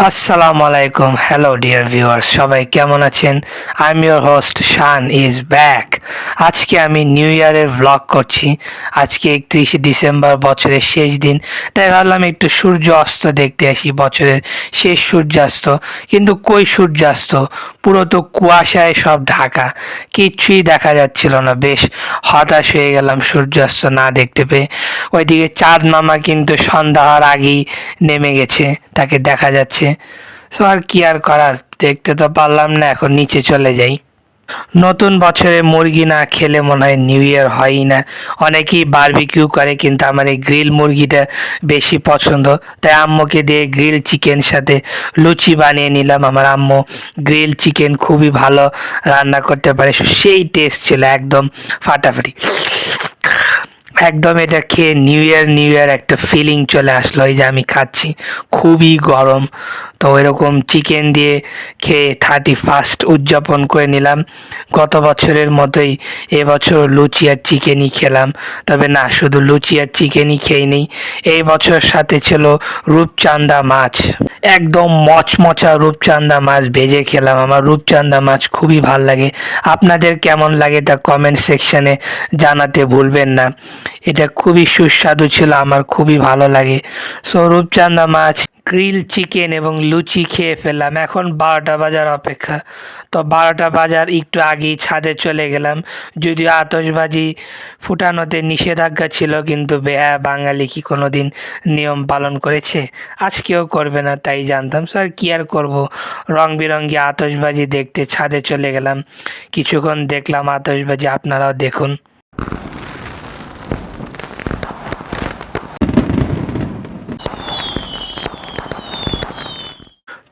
আসসালামু আলাইকুম, hello dear viewers, সবাই কেমন আছেন? I am your host Shaan is back. আজকে আমি নিউ ইয়ারের ভ্লগ করছি। আজকে 31শে ডিসেম্বর, বছরের শেষ দিন, তাই ভাবলাম একটু সূর্য অস্ত দেখতে আসি, বছরের শেষ সূর্যাস্ত। কিন্তু কই সূর্যাস্ত, পুরো তো কুয়াশায় সব ঢাকা, কিচ্ছুই দেখা যাচ্ছিল না। বেশ হতাশ হয়ে গেলাম সূর্যাস্ত না দেখতে পেয়ে। ওইদিকে চাঁদ মামা কিন্তু সন্ধ্যা হওয়ার আগেই নেমে গেছে, তাকে দেখা যাচ্ছে। সো আর কি আর করার, দেখতে তো পারলাম না, এখন নিচে চলে যাই। নতুন বছরে মুরগি না খেলে মনে হয় নিউ ইয়ার হয়ই না। অনেকেই বারবিকিউ করে, কিন্তু আমার এই গ্রিল মুরগিটা বেশি পছন্দ। তাই আম্মুকে দিয়ে গ্রিল চিকেন সাথে লুচি বানিয়ে নিলাম। আমার আম্মু গ্রিল চিকেন খুবই ভালো রান্না করতে পারে, সেই টেস্ট ছিল, একদম ফাটাফাটি। একদম এটা খেয়ে নিউ ইয়ার একটা ফিলিং চলে আসলো। এই যে আমি খাচ্ছি, খুবই গরম, তো এরকম চিকেন দিয়ে খেয়ে 31st উদযাপন করে নিলাম। গত বছরের মতোই এবছর লুচি আর চিকেনই খেলাম। তবে না, শুধু লুচি আর চিকেনই খেয়ে নিই, এই বছর সাথে ছিল রূপচাঁদা মাছ। একদম মচমচা রূপচাঁদা মাছ ভেজে খেলাম। আমার রূপচাঁদা মাছ খুবই ভাল লাগে। আপনাদের কেমন লাগে তা কমেন্ট সেকশানে জানাতে ভুলবেন না। এটা খুবই সুস্বাদু ছিল, আমার খুবই ভালো লাগে। সো রূপচাঁদা মাছ, গ্রিল চিকেন এবং লুচি খেয়ে ফেললাম। এখন 12টা বাজার অপেক্ষা। তো 12টা বাজার একটু আগেই ছাদে চলে গেলাম। যদিও আতশবাজি ফুটানোতে নিষেধাজ্ঞা ছিল, কিন্তু বাঙালি কি কোনো দিন নিয়ম পালন করেছে? আজকেও করবে না তাই জানতাম। সো আর কি আর করবো, রং বেরঙ্গি আতশবাজি দেখতে ছাদে চলে গেলাম। কিছুক্ষণ দেখলাম আতশবাজি, আপনারাও দেখুন।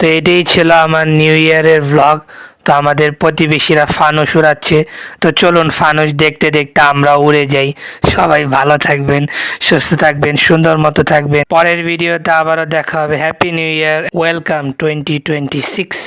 তো এটাই ছিল আমার নিউ ইয়ারের ভ্লগ। তো আমাদের প্রতিবেশীরা ফানুস উড়াচ্ছে, তো চলুন ফানুস দেখতে দেখতে আমরা উড়ে যাই। সবাই ভালো থাকবেন, সুস্থ থাকবেন, সুন্দর মতো থাকবেন। পরের ভিডিওতে আবারও দেখা হবে। Happy new year, welcome 2026।